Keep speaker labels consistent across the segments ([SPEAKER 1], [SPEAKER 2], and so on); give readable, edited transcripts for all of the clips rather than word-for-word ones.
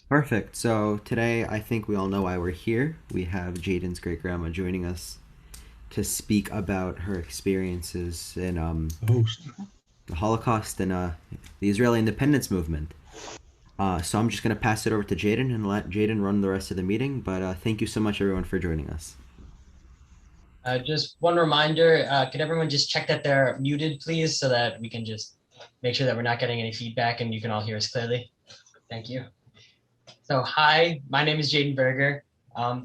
[SPEAKER 1] Perfect. So today, I think we all know why we're here. We have Jaiden's great grandma joining us to speak about her experiences in
[SPEAKER 2] Host.
[SPEAKER 1] the Holocaust and the Israeli independence movement. So I'm just going to pass it over to Jaiden and let Jaiden run the rest of the meeting. But thank you so much, everyone, for joining us.
[SPEAKER 3] Just one reminder, could everyone just check that they're muted, please, so that we can just make sure that we're not getting any feedback and you can all hear us clearly. Thank you. So, hi, my name is Jaiden Berger.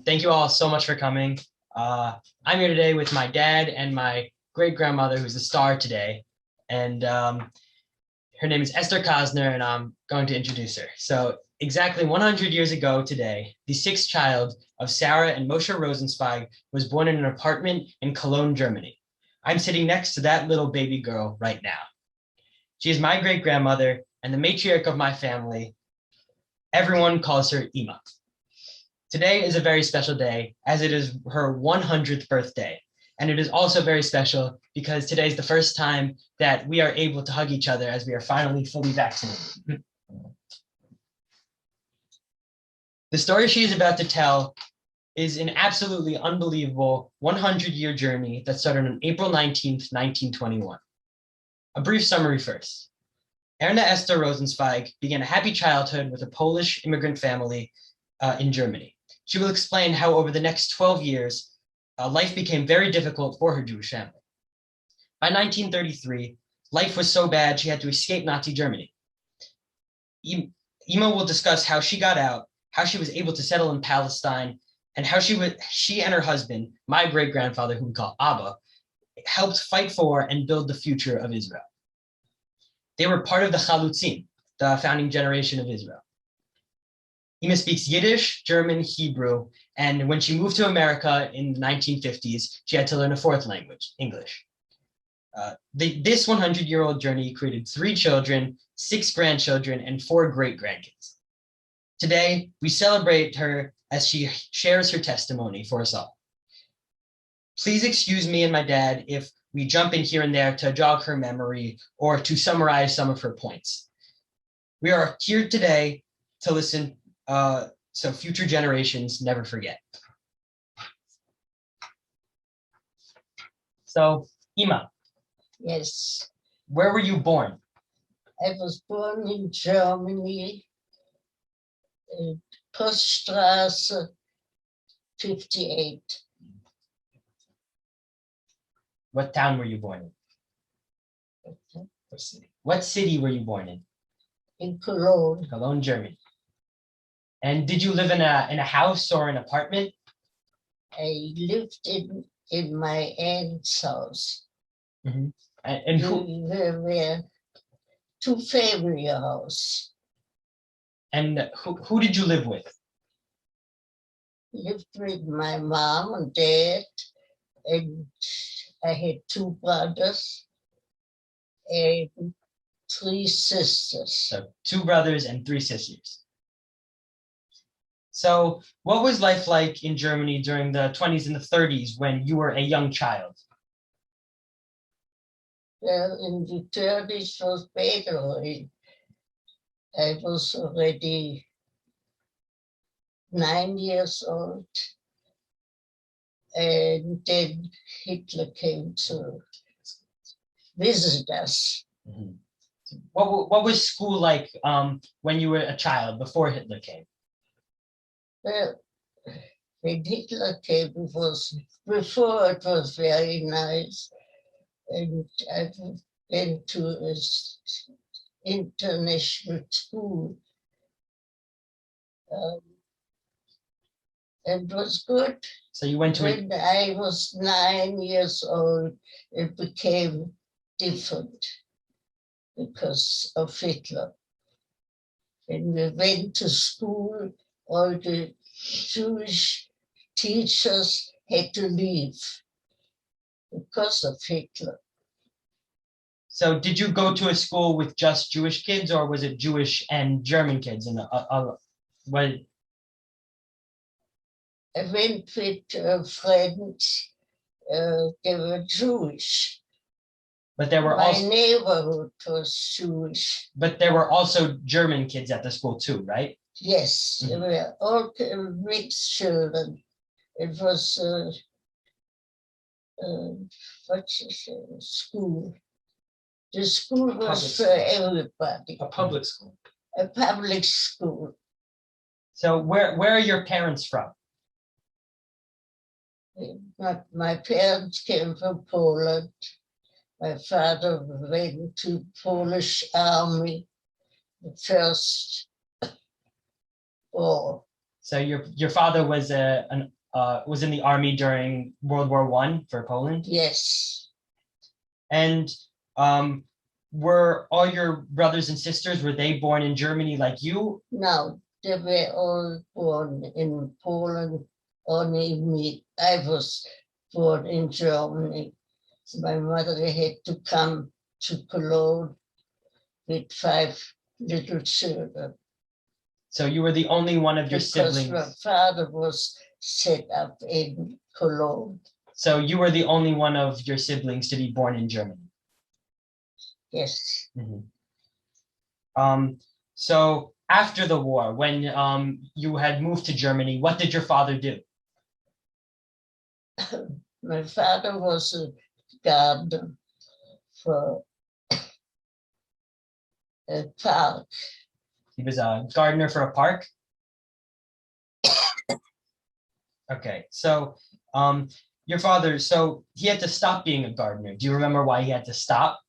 [SPEAKER 3] Thank you all so much for coming. Uh, I'm here today with my dad and my great grandmother, who's the star today. And her name is Esther Kosiner, and I'm going to introduce her. So, exactly 100 years ago today, the sixth child of Sarah and Moshe Rosenzweig was born in an apartment in Cologne, Germany. I'm sitting next to that little baby girl right now. She is my great grandmother and the matriarch of my family. Everyone calls her Ima. Today is a very special day as it is her 100th birthday. And it is also very special because today is the first time that we are able to hug each other as we are finally fully vaccinated. The story she is about to tell is an absolutely unbelievable 100-year journey that started on April 19th, 1921. A brief summary first. Erna Esther Rosenzweig began a happy childhood with a Polish immigrant family in Germany. She will explain how over the next 12 years, life became very difficult for her Jewish family. By 1933, life was so bad she had to escape Nazi Germany. Ima will discuss how she got out, how she was able to settle in Palestine, and how she and her husband, my great grandfather, who we call Abba, helped fight for and build the future of Israel. They were part of the Chalutzim, the founding generation of Israel. Ima speaks Yiddish, German, Hebrew, and when she moved to America in the 1950s, she had to learn a fourth language, English. This 100-year-old journey created 3 children, 6 grandchildren, and 4 great-grandkids. Today, we celebrate her as she shares her testimony for us all. Please excuse me and my dad if we jump in here and there to jog her memory or to summarize some of her points. We are here today to listen so future generations never forget. So, Ima.
[SPEAKER 4] Yes,
[SPEAKER 3] Where were you born?
[SPEAKER 4] I was born in Germany, Poststraße 58,
[SPEAKER 3] What town were you born in? What city? What city were you born in?
[SPEAKER 4] in Cologne.
[SPEAKER 3] Cologne, Germany. And did you live in a house or an apartment?
[SPEAKER 4] I lived in my aunt's house.
[SPEAKER 3] Mm-hmm. And who?
[SPEAKER 4] We were two-family house.
[SPEAKER 3] And who did you live with?
[SPEAKER 4] Lived with my mom and dad, and I had 2 brothers and 3 sisters.
[SPEAKER 3] So 2 brothers and 3 sisters. So what was life like in Germany during the 20s and the 30s when you were a young child?
[SPEAKER 4] Well, in the 30s was better. I was already 9 years old, and then Hitler came to visit us.
[SPEAKER 3] Mm-hmm. What was school like when you were a child before Hitler came?
[SPEAKER 4] Well, when Hitler came, before it was very nice, and I went to an international school. It was good.
[SPEAKER 3] So you went to
[SPEAKER 4] When I was 9 years old, it became different because of Hitler. When we went to school, all the Jewish teachers had to leave because of Hitler.
[SPEAKER 3] So did you go to a school with just Jewish kids, or was it Jewish and German kids? And what?
[SPEAKER 4] I went with friends, they were Jewish.
[SPEAKER 3] But there were
[SPEAKER 4] My
[SPEAKER 3] also
[SPEAKER 4] neighborhood was Jewish.
[SPEAKER 3] but there were also German kids at the school too, right?
[SPEAKER 4] Yes, they were all mixed children. It was what's it, school. The school was for everybody.
[SPEAKER 3] A public school.
[SPEAKER 4] A public school.
[SPEAKER 3] So where are your parents from?
[SPEAKER 4] My parents came from Poland. My father went to Polish army, the first war.
[SPEAKER 3] So your father was was in the army during World War I for Poland?
[SPEAKER 4] Yes.
[SPEAKER 3] And were all your brothers and sisters, were they born in Germany like you?
[SPEAKER 4] No, they were all born in Poland. Only me. I was born in Germany. So my mother had to come to Cologne with 5 little children.
[SPEAKER 3] So you were the only one of your
[SPEAKER 4] Because
[SPEAKER 3] siblings.
[SPEAKER 4] my father was set up in Cologne.
[SPEAKER 3] So you were the only one of your siblings to be born in Germany.
[SPEAKER 4] Yes.
[SPEAKER 3] So after the war, when you had moved to Germany, what did your father do?
[SPEAKER 4] My father was a gardener for a park.
[SPEAKER 3] He was a gardener for a park? Okay, so your father, so he had to stop being a gardener. Do you remember why he had to stop?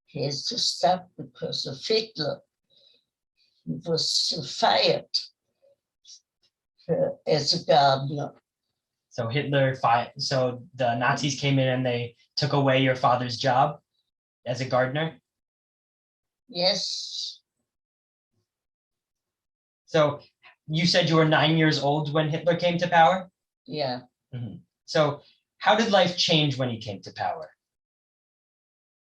[SPEAKER 4] He had to stop because of Hitler. He was fired as a gardener.
[SPEAKER 3] So Hitler fired, so the Nazis came in and they took away your father's job as a gardener?
[SPEAKER 4] Yes.
[SPEAKER 3] So you said you were 9 years old when Hitler came to power?
[SPEAKER 4] Yeah.
[SPEAKER 3] So how did life change when he came to power?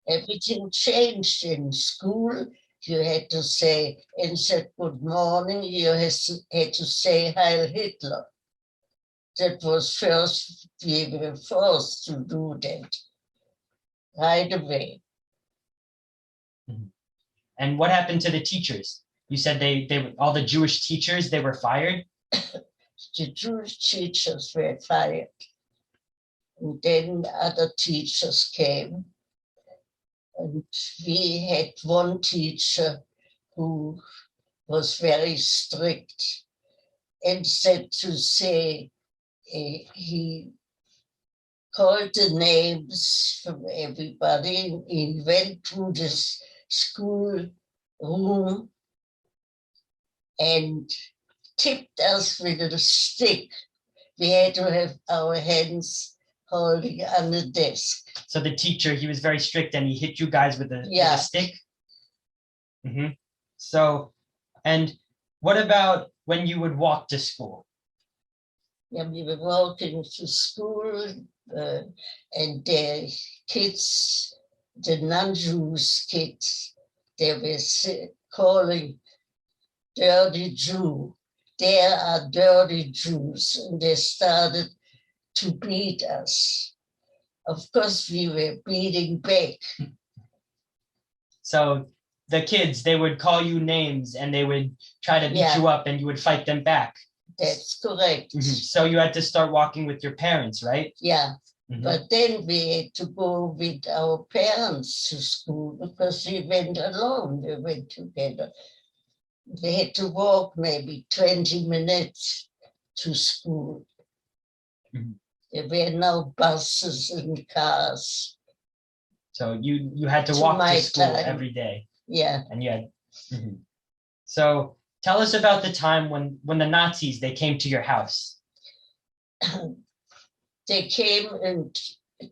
[SPEAKER 4] Everything changed in school. You had to say, instead good morning, you had to say Heil Hitler. That was first, we were forced to do that right away.
[SPEAKER 3] And what happened to the teachers? You said they all the Jewish teachers, they were fired?
[SPEAKER 4] The Jewish teachers were fired. And then other teachers came. And we had one teacher who was very strict and said to say, he called the names from everybody. He went to this school room and tipped us with a stick. We had to have our hands holding on the desk.
[SPEAKER 3] So the teacher, he was very strict and he hit you guys with a stick? So, and what about when you would walk to school?
[SPEAKER 4] Yeah, we were walking to school and the kids, the non-Jews kids, they were calling dirty Jew. There are dirty Jews, and they started to beat us. Of course, we were beating back.
[SPEAKER 3] So the kids, they would call you names and they would try to beat you up and you would fight them back.
[SPEAKER 4] That's correct.
[SPEAKER 3] So you had to start walking with your parents, right?
[SPEAKER 4] Yeah. But then we had to go with our parents to school because we went alone. We went together. We had to walk maybe 20 minutes to school. There were no buses and cars.
[SPEAKER 3] So you had to walk to school every day.
[SPEAKER 4] Yeah.
[SPEAKER 3] And you had, So tell us about the time when the Nazis, they came to your house.
[SPEAKER 4] They came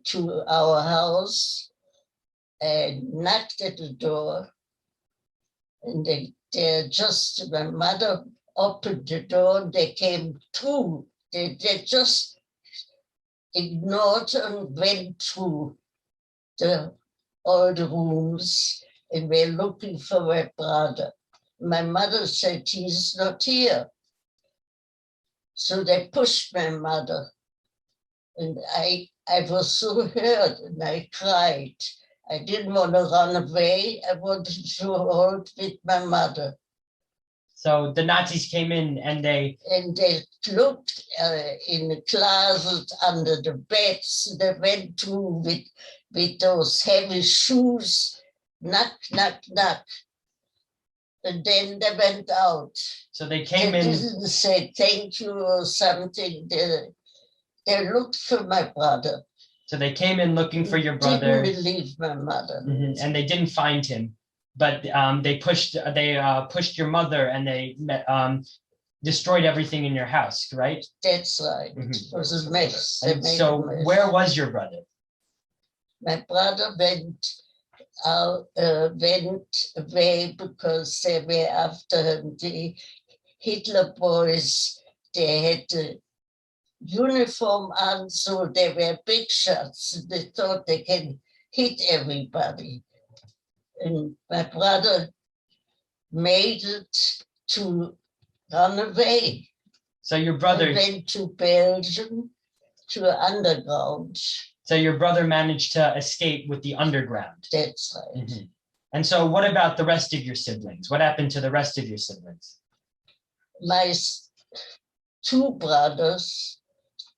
[SPEAKER 4] to our house and knocked at the door. And my mother opened the door and they came through. They just ignored and went through all the rooms and were looking for my brother. My mother said, he's not here. So they pushed my mother. And I was so hurt and I cried. I didn't want to run away. I wanted to hold with my mother.
[SPEAKER 3] So the Nazis came in and they
[SPEAKER 4] looked in the closet under the beds. They went through with those heavy shoes, knock, knock, knock. And then they went out.
[SPEAKER 3] So they came
[SPEAKER 4] They
[SPEAKER 3] in.
[SPEAKER 4] didn't say thank you or something. They looked for my brother.
[SPEAKER 3] So they came in looking for your brother.
[SPEAKER 4] Didn't believe my mother.
[SPEAKER 3] And they didn't find him, but they pushed your mother and they destroyed everything in your house, right?
[SPEAKER 4] That's right. It was a mess.
[SPEAKER 3] And so where was your brother?
[SPEAKER 4] My brother went away because they were after him. The Hitler boys, they had the uniform on, so they were big shots. They thought they can hit everybody. And my brother made it to run away.
[SPEAKER 3] So your brother
[SPEAKER 4] went to Belgium, to underground.
[SPEAKER 3] So your brother managed to escape with the underground.
[SPEAKER 4] That's right.
[SPEAKER 3] And so what about the rest of your siblings? What happened to the rest of your siblings?
[SPEAKER 4] My two brothers,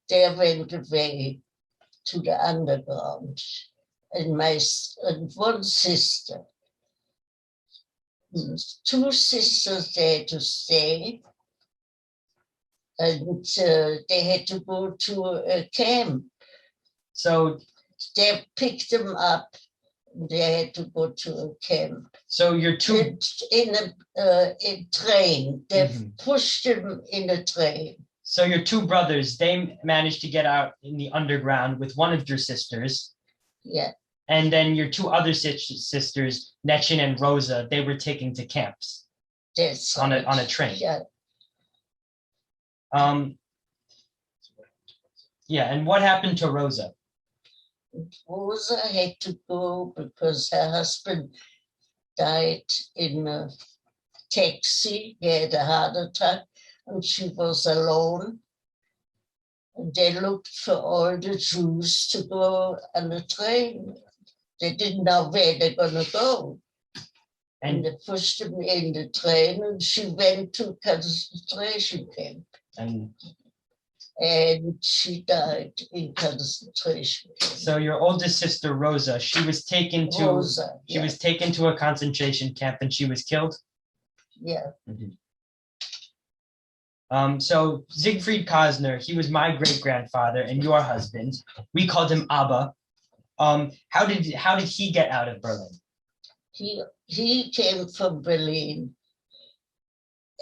[SPEAKER 4] they went away to the underground. And one sister. Two sisters, they had to stay. And they had to go to a camp.
[SPEAKER 3] So
[SPEAKER 4] they picked them up. They had to go to a camp.
[SPEAKER 3] So your two
[SPEAKER 4] in a train. They pushed them in a train.
[SPEAKER 3] So your two brothers, they managed to get out in the underground with one of your sisters.
[SPEAKER 4] Yeah.
[SPEAKER 3] And then your two other sisters, Netchin and Rosa, they were taken to camps.
[SPEAKER 4] That's
[SPEAKER 3] on a train.
[SPEAKER 4] Yeah.
[SPEAKER 3] Yeah, and what happened to Rosa?
[SPEAKER 4] Rosa had to go because her husband died in a taxi. He had a heart attack and she was alone. And they looked for all the Jews to go on the train. They didn't know where they're going to go. And they pushed them in the train and she went to concentration camp. And she died in concentration camp.
[SPEAKER 3] So your oldest sister Rosa, she was taken to a concentration camp and she was killed?
[SPEAKER 4] Yeah.
[SPEAKER 3] So Siegfried Kosiner, he was my great-grandfather and your husband. We called him Abba. How did he get out of Berlin?
[SPEAKER 4] He came from Berlin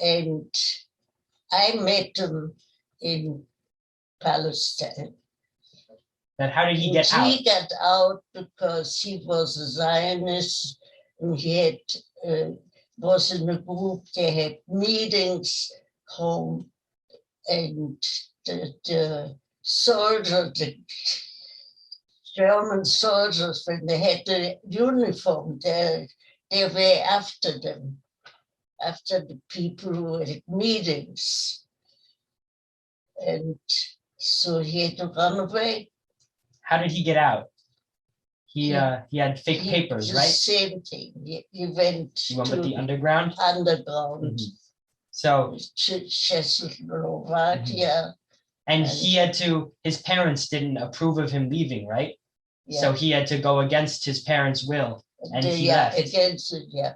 [SPEAKER 4] and I met him in Palestine.
[SPEAKER 3] And how did he get out?
[SPEAKER 4] He got out because he was a Zionist and he had was in a group. They had meetings home, and the soldiers, the German soldiers, when they had the uniform, they were after them, after the people who had meetings. And so he had to run away.
[SPEAKER 3] How did he get out? He had fake papers, right?
[SPEAKER 4] Same thing. He went
[SPEAKER 3] with the underground?
[SPEAKER 4] Underground.
[SPEAKER 3] So
[SPEAKER 4] Czechoslovakia.
[SPEAKER 3] And his parents didn't approve of him leaving, right?
[SPEAKER 4] Yeah.
[SPEAKER 3] So he had to go against his parents' will. And he left.
[SPEAKER 4] Against it, yeah.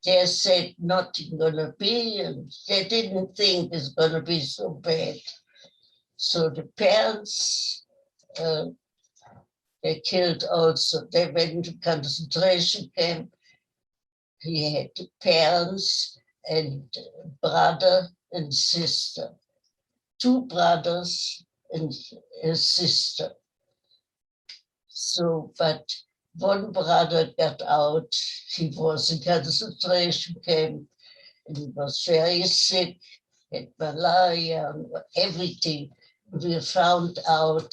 [SPEAKER 4] They said nothing gonna be, and they didn't think it's gonna be so bad. So the parents, they killed also. They went to concentration camp. He had parents and brother and sister, two brothers and a sister. So, but one brother got out. He was in concentration camp and he was very sick, had malaria and everything. We found out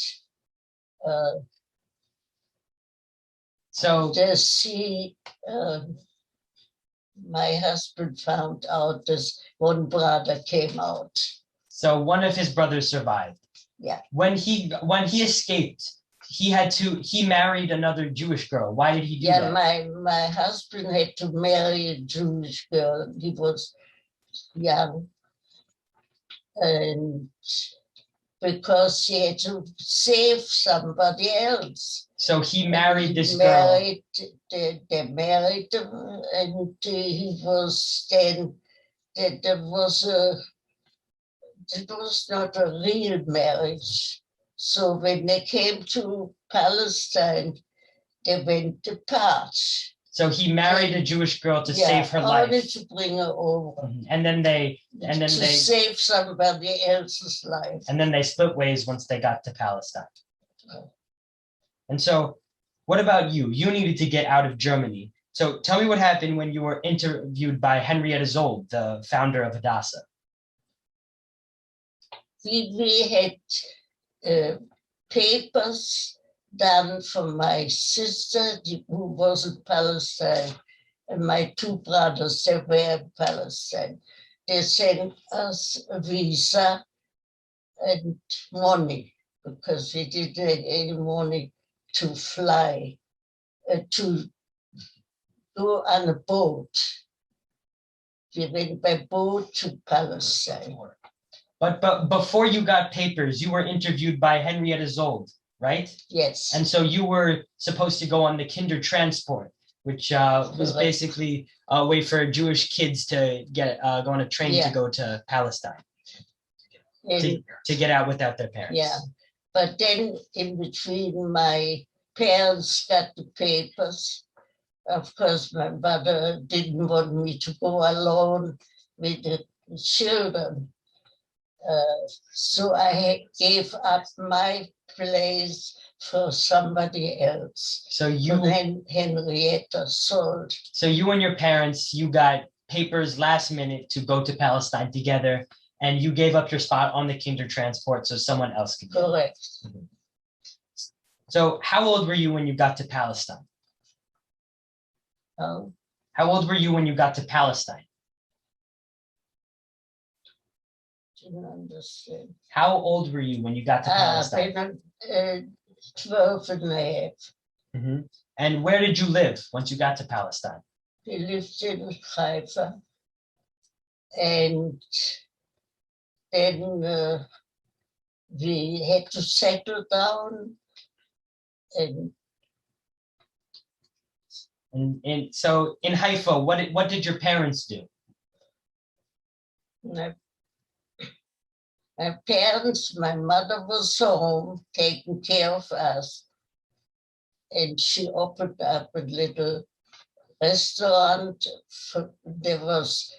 [SPEAKER 4] my husband found out this one brother came out.
[SPEAKER 3] So one of his brothers survived.
[SPEAKER 4] Yeah.
[SPEAKER 3] When he escaped, he married another Jewish girl. Why did he do
[SPEAKER 4] Yeah,
[SPEAKER 3] that?
[SPEAKER 4] my husband had to marry a Jewish girl. He was young, and because he had to save somebody else.
[SPEAKER 3] So he
[SPEAKER 4] And
[SPEAKER 3] married
[SPEAKER 4] he
[SPEAKER 3] this girl.
[SPEAKER 4] they married him, and he was then, that there was it was not a real marriage. So when they came to Palestine, they went apart.
[SPEAKER 3] So he married a Jewish girl to
[SPEAKER 4] Yeah,
[SPEAKER 3] save her
[SPEAKER 4] only
[SPEAKER 3] life.
[SPEAKER 4] to bring her over.
[SPEAKER 3] And then
[SPEAKER 4] to save somebody else's life.
[SPEAKER 3] and then they split ways once they got to Palestine. And so, what about you? You needed to get out of Germany. So tell me what happened when you were interviewed by Henrietta Zold, the founder of Hadassah.
[SPEAKER 4] We had papers done for my sister, who was in Palestine, and my two brothers, they were in Palestine. They sent us a visa and money, because we didn't have any money to fly, to go on a boat. We went by boat to Palestine.
[SPEAKER 3] But before you got papers, you were interviewed by Henrietta Zold, right?
[SPEAKER 4] Yes.
[SPEAKER 3] And so you were supposed to go on the Kinder Transport, which was basically a way for Jewish kids to get go on a train to go to Palestine, to get out without their parents.
[SPEAKER 4] Yeah, but then in between, my parents got the papers. Of course, my mother didn't want me to go alone with the children. So I gave up my place for somebody else.
[SPEAKER 3] So you
[SPEAKER 4] and Henrietta sold.
[SPEAKER 3] So you and your parents, you got papers last minute to go to Palestine together, and you gave up your spot on the Kinder Transport so someone else could go.
[SPEAKER 4] Correct.
[SPEAKER 3] So how old were you when you got to Palestine?
[SPEAKER 4] Oh.
[SPEAKER 3] How old were you when you got to Palestine?
[SPEAKER 4] Didn't understand.
[SPEAKER 3] How old were you when you got to Palestine?
[SPEAKER 4] 12 and a half.
[SPEAKER 3] Mm-hmm. And where did you live once you got to Palestine?
[SPEAKER 4] We lived in Haifa. And then we had to settle down.
[SPEAKER 3] And so in Haifa, what did your parents do?
[SPEAKER 4] My parents, my mother was home taking care of us, and she opened up a little restaurant. There was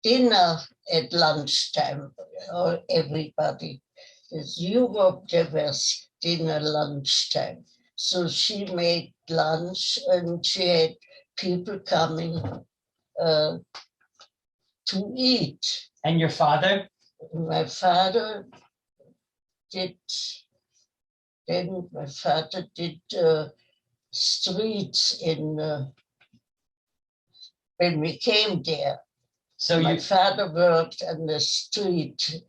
[SPEAKER 4] dinner at lunchtime, or everybody. In Europe, there was dinner lunchtime. So she made lunch, and she had people coming to eat.
[SPEAKER 3] And your father?
[SPEAKER 4] My father did, then my father did streets in, when we came there. So my father worked on the street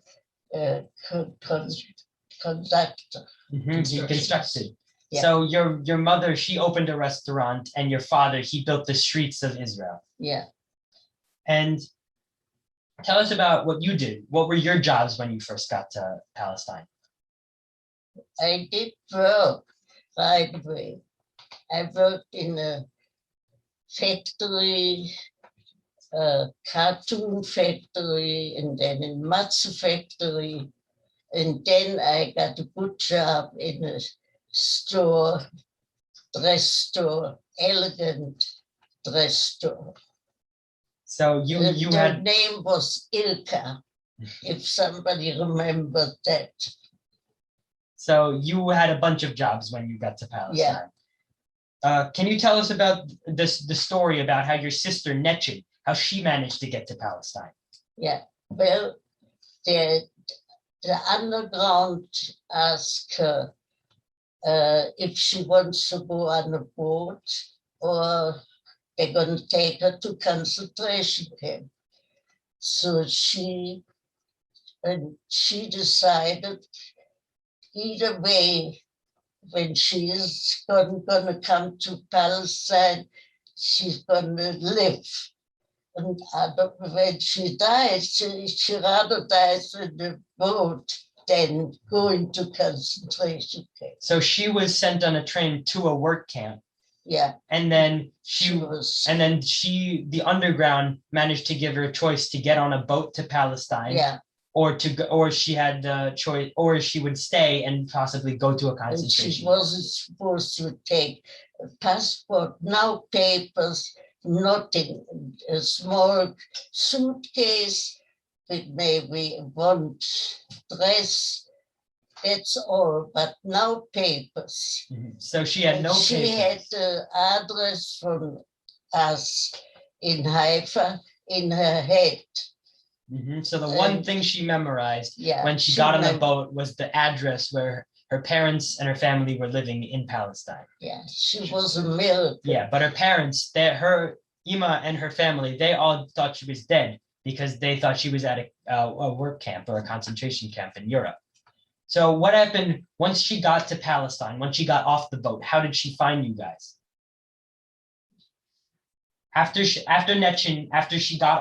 [SPEAKER 4] conductor.
[SPEAKER 3] Mm-hmm. He constructed.
[SPEAKER 4] Yeah.
[SPEAKER 3] So your mother, she opened a restaurant, and your father, he built the streets of Israel.
[SPEAKER 4] Yeah.
[SPEAKER 3] And tell us about what you did. What were your jobs when you first got to Palestine?
[SPEAKER 4] I did work right away. I worked in a factory, cartoon factory, and then in matzo factory. And then I got a good job in a store, dress store, elegant dress store.
[SPEAKER 3] So
[SPEAKER 4] the name was Ilka, if somebody remembered that.
[SPEAKER 3] So you had a bunch of jobs when you got to Palestine. Yeah. Can you tell us about the story about how your sister Netchin, how she managed to get to Palestine?
[SPEAKER 4] Yeah, well, the underground asked her if she wants to go on a boat, or they're going to take her to concentration camp. So she decided either way, when she is gonna come to Palestine, she's gonna live. And when she dies, she rather dies in the boat than go into concentration camp.
[SPEAKER 3] So she was sent on a train to a work camp.
[SPEAKER 4] Yeah.
[SPEAKER 3] And then the underground managed to give her a choice to get on a boat to Palestine.
[SPEAKER 4] Yeah.
[SPEAKER 3] Or to go, or she had the choice, or she would stay and possibly go to a concentration.
[SPEAKER 4] And she wasn't supposed to take a passport, no papers, nothing. A small suitcase with maybe one dress. That's all, but no papers.
[SPEAKER 3] So she had no papers.
[SPEAKER 4] She had the address from us in Haifa in her head.
[SPEAKER 3] So the one thing she memorized when she got on the boat was the address where her parents and her family were living in Palestine.
[SPEAKER 4] Yeah, she was a miracle.
[SPEAKER 3] Yeah, but her parents, her Ima and her family, they all thought she was dead because they thought she was at a work camp or a concentration camp in Europe. So what happened once she got to Palestine, once she got off the boat? How did she find you guys? After she got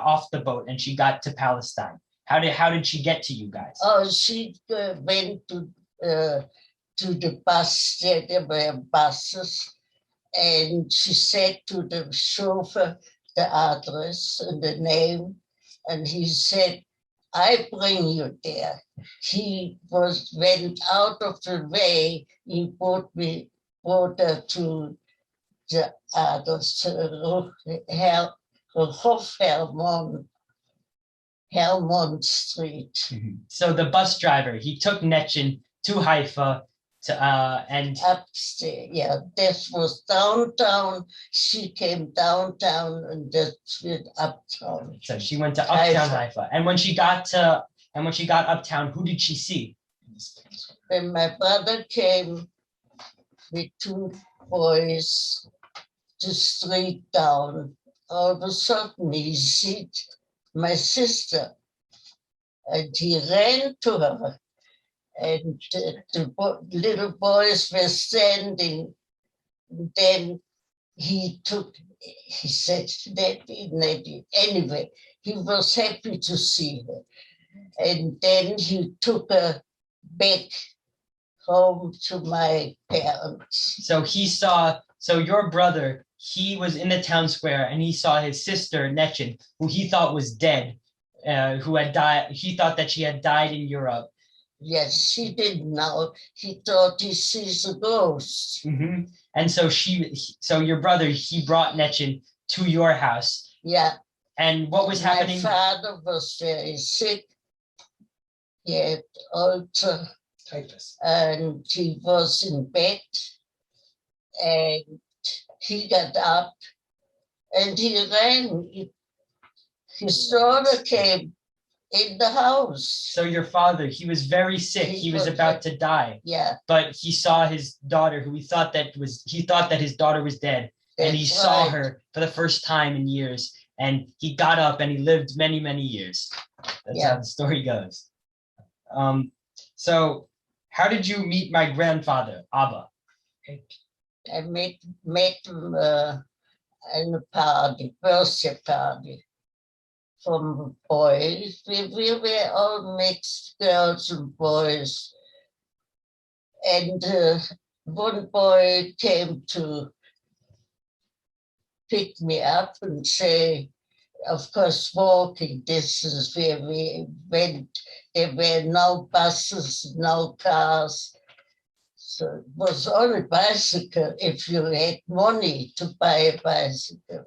[SPEAKER 3] off the boat and she got to Palestine, how did she get to you guys?
[SPEAKER 4] Oh, she went to the bus. There were buses, and she said to the chauffeur the address and the name, and he said, "I bring you there." He went out of the way. He brought her to the address, Helmond Street.
[SPEAKER 3] So the bus driver, he took Netchin to Haifa and
[SPEAKER 4] upstairs. Yeah, this was downtown. She came downtown and that's with uptown.
[SPEAKER 3] So she went to uptown Haifa. And when she got uptown, who did she see?
[SPEAKER 4] When my brother came with two boys the street down, all of a sudden he sees my sister and he ran to her, and the little boys were standing. Then he said, Nettie. Anyway, he was happy to see her. And then he took her back home to my parents.
[SPEAKER 3] So your brother, he was in the town square and he saw his sister, Netchin, who he thought was dead, who had died. He thought that she had died in Europe.
[SPEAKER 4] Yes, she didn't know. He thought he sees a ghost.
[SPEAKER 3] Mm-hmm. And so your brother, he brought Netchin to your house.
[SPEAKER 4] Yeah.
[SPEAKER 3] And what was happening?
[SPEAKER 4] My father was very sick. He had ulcer. Typhus. And he was in bed. And he got up and he ran. His daughter came in the house.
[SPEAKER 3] So your father, he was very sick. He was about to die.
[SPEAKER 4] Yeah.
[SPEAKER 3] But he saw his daughter, who he thought that his daughter was dead. And he saw her for the first time in years. And he got up and he lived many, many years. That's how the story goes. So how did you meet my grandfather, Abba?
[SPEAKER 4] I met him in a birthday party from boys. We were all mixed, girls and boys. And one boy came to pick me up and say, of course, walking distance where we went. There were no buses, no cars. So it was only bicycle if you had money to buy a bicycle.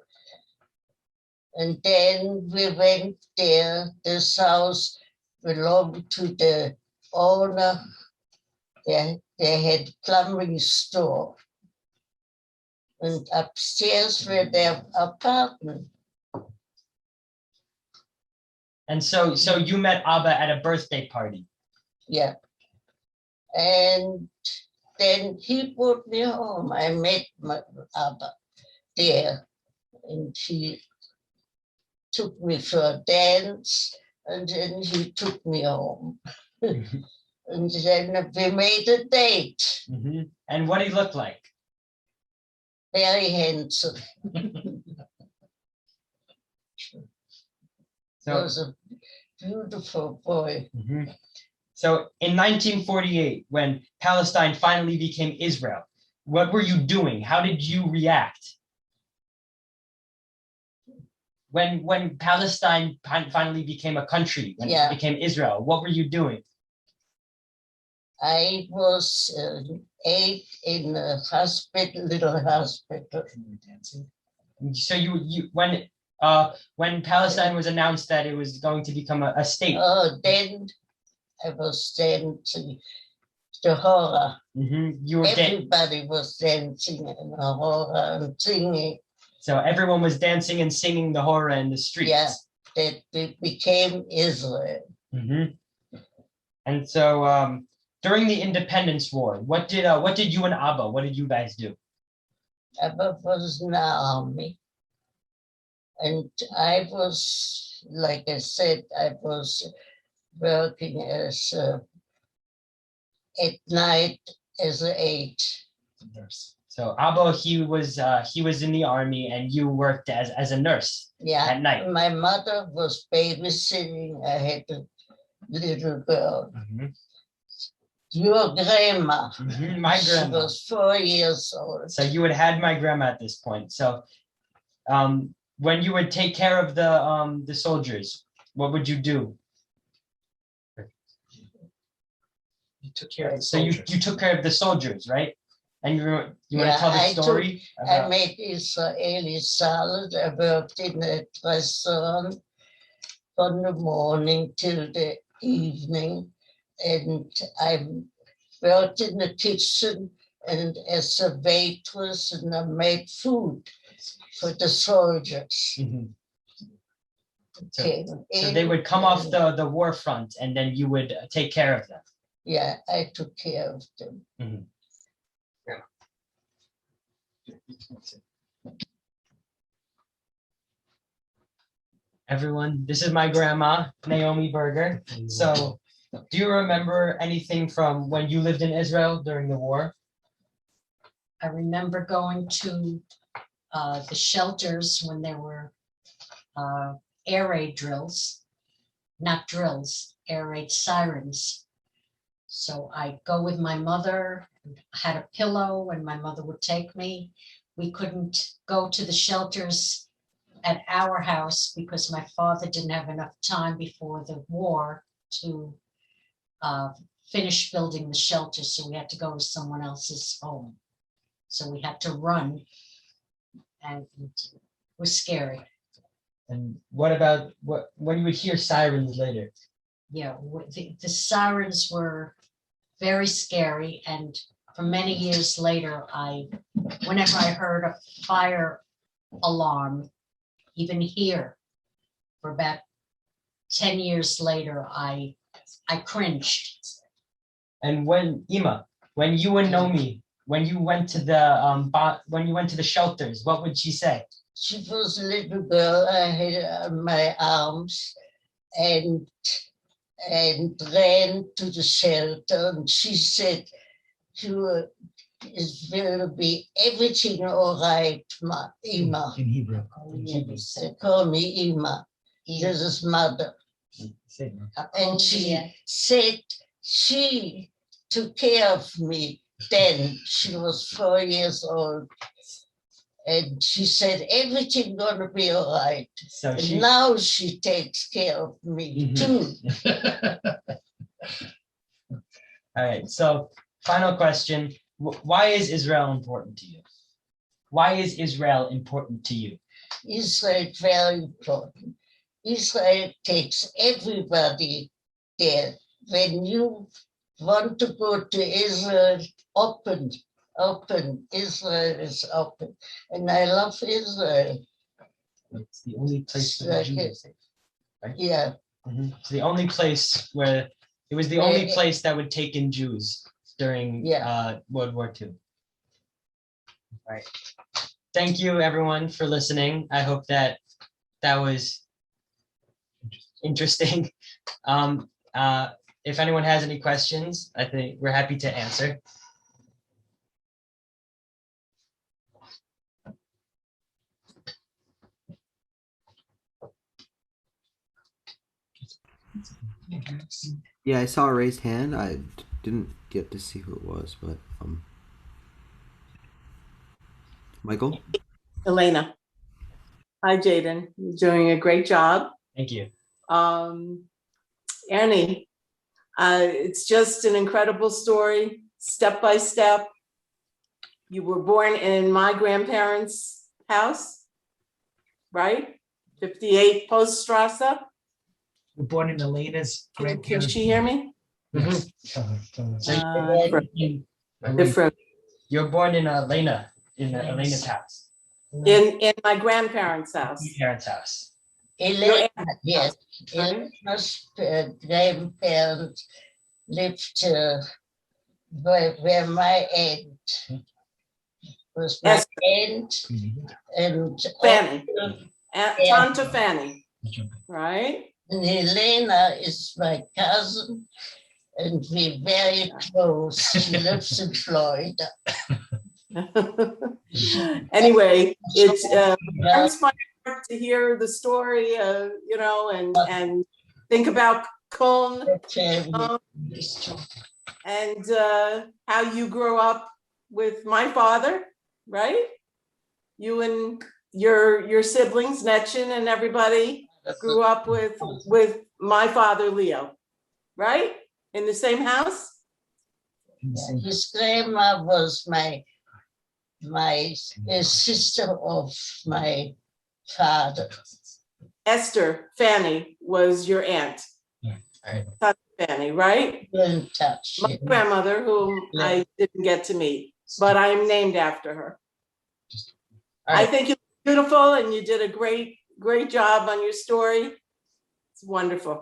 [SPEAKER 4] And then we went there. This house belonged to the owner. They had plumbing store. And upstairs were their apartment.
[SPEAKER 3] And so you met Abba at a birthday party.
[SPEAKER 4] Yeah. And then he brought me home. I met my Abba there. And he took me for a dance. And then he took me home. And then we made a date.
[SPEAKER 3] Mhm. And what did he look like?
[SPEAKER 4] Very handsome.
[SPEAKER 3] So,
[SPEAKER 4] Was a beautiful boy.
[SPEAKER 3] mhm. So in 1948, when Palestine finally became Israel, what were you doing? How did you react? When Palestine finally became a country, when
[SPEAKER 4] Yeah.
[SPEAKER 3] it became Israel, what were you doing?
[SPEAKER 4] I was 8 in a hospital, little hospital.
[SPEAKER 3] So you when Palestine was announced that it was going to become a state.
[SPEAKER 4] Oh, then I was dancing the horror.
[SPEAKER 3] You were
[SPEAKER 4] Everybody was dancing and the horror and singing.
[SPEAKER 3] So everyone was dancing and singing the horror in the streets.
[SPEAKER 4] Yeah, that we became Israel.
[SPEAKER 3] And so during the Independence War, what did you and Abba, what did you guys do?
[SPEAKER 4] Abba was in the army. And I was, like I said, I was working as at night as an aide.
[SPEAKER 3] Nurse. So Abba, he was in the army, and you worked as a nurse.
[SPEAKER 4] Yeah,
[SPEAKER 3] at night.
[SPEAKER 4] My mother was babysitting. I had a little girl. Your grandma.
[SPEAKER 3] My
[SPEAKER 4] She
[SPEAKER 3] grandma.
[SPEAKER 4] was 4 years old.
[SPEAKER 3] So you had my grandma at this point. So when you would take care of the soldiers, what would you do?
[SPEAKER 2] You took care of the
[SPEAKER 3] So
[SPEAKER 2] soldiers.
[SPEAKER 3] you took care of the soldiers, right? And you want to tell the
[SPEAKER 4] I
[SPEAKER 3] story?
[SPEAKER 4] I made Israeli salad. I worked in a restaurant from the morning till the evening. And I worked in the kitchen and as a waitress, and I made food for the soldiers.
[SPEAKER 3] So they would come off the war front, and then you would take care of them.
[SPEAKER 4] Yeah, I took care of them.
[SPEAKER 3] Everyone, this is my grandma, Naomi Berger. So, do you remember anything from when you lived in Israel during the war?
[SPEAKER 5] I remember going to the shelters when there were air raid drills, not drills, air raid sirens. So I'd go with my mother, had a pillow, and my mother would take me. We couldn't go to the shelters at our house because my father didn't have enough time before the war to finish building the shelter, so we had to go to someone else's home. So we had to run, and it was scary.
[SPEAKER 3] And what about when you would hear sirens later?
[SPEAKER 5] Yeah, the sirens were very scary, and for many years later, whenever I heard a fire alarm, even here, for about 10 years later, I cringed.
[SPEAKER 3] And when you and Nomi, when you went to the shelters, what would she say?
[SPEAKER 4] She was a little girl. I had her on my arms and ran to the shelter, and she said, it will be everything all right, Ima.
[SPEAKER 2] In Hebrew.
[SPEAKER 4] They call me Ima. This is mother. And she said she took care of me then. She was 4 years old. And she said, everything gonna be all right.
[SPEAKER 3] So
[SPEAKER 4] and now she takes care of me too.
[SPEAKER 3] All right, so final question. Why is Israel important to you? Why is Israel important to you?
[SPEAKER 4] Israel is very important. Israel takes everybody there. When you want to go to Israel, open. Israel is open. And I love Israel.
[SPEAKER 3] It's the only place where the Jews are safe, right?
[SPEAKER 4] Yeah.
[SPEAKER 3] It's the only place where it was the only place that would take in Jews during World War II. All right. Thank you, everyone, for listening. I hope that was interesting. if anyone has any questions, I think we're happy to answer.
[SPEAKER 1] Yeah, I saw a raised hand. I didn't get to see who it was, but Michael.
[SPEAKER 6] Elena. Hi, Jaiden. You're doing a great job.
[SPEAKER 3] Thank you.
[SPEAKER 6] Annie, it's just an incredible story, step by step. You were born in my grandparents' house, right? 58 Poststrasse.
[SPEAKER 2] We're born in Elena's
[SPEAKER 6] Can
[SPEAKER 2] grandparents.
[SPEAKER 6] she hear me?
[SPEAKER 3] Mhm.
[SPEAKER 6] Different.
[SPEAKER 3] You're born in Elena, in Elena's house,
[SPEAKER 6] In my grandparents' house.
[SPEAKER 3] your parents' house.
[SPEAKER 4] Elena,
[SPEAKER 6] aunt
[SPEAKER 4] yes,
[SPEAKER 6] right?
[SPEAKER 4] Elena's grandparents lived where my aunt was my
[SPEAKER 6] Esther.
[SPEAKER 4] aunt and
[SPEAKER 6] Fanny.
[SPEAKER 4] Yeah.
[SPEAKER 6] Tante Fanny, right?
[SPEAKER 4] And Elena is my cousin, and we're very close. She lives in Florida.
[SPEAKER 6] Anyway, it warms my heart to hear the story, you know, and think about Cologne, and how you grew up with my father, right? You and your siblings, Netchin and everybody, grew up with my father, Leo, right? In the same house?
[SPEAKER 4] His grandma was my sister of my father.
[SPEAKER 6] Esther, Fanny was your aunt.
[SPEAKER 3] Right.
[SPEAKER 6] Tante Fanny, right?
[SPEAKER 4] In touch.
[SPEAKER 6] My grandmother, whom I didn't get to meet, but I'm named after her.
[SPEAKER 3] All
[SPEAKER 6] I
[SPEAKER 3] right.
[SPEAKER 6] think you're beautiful and you did a great job on your story. It's wonderful.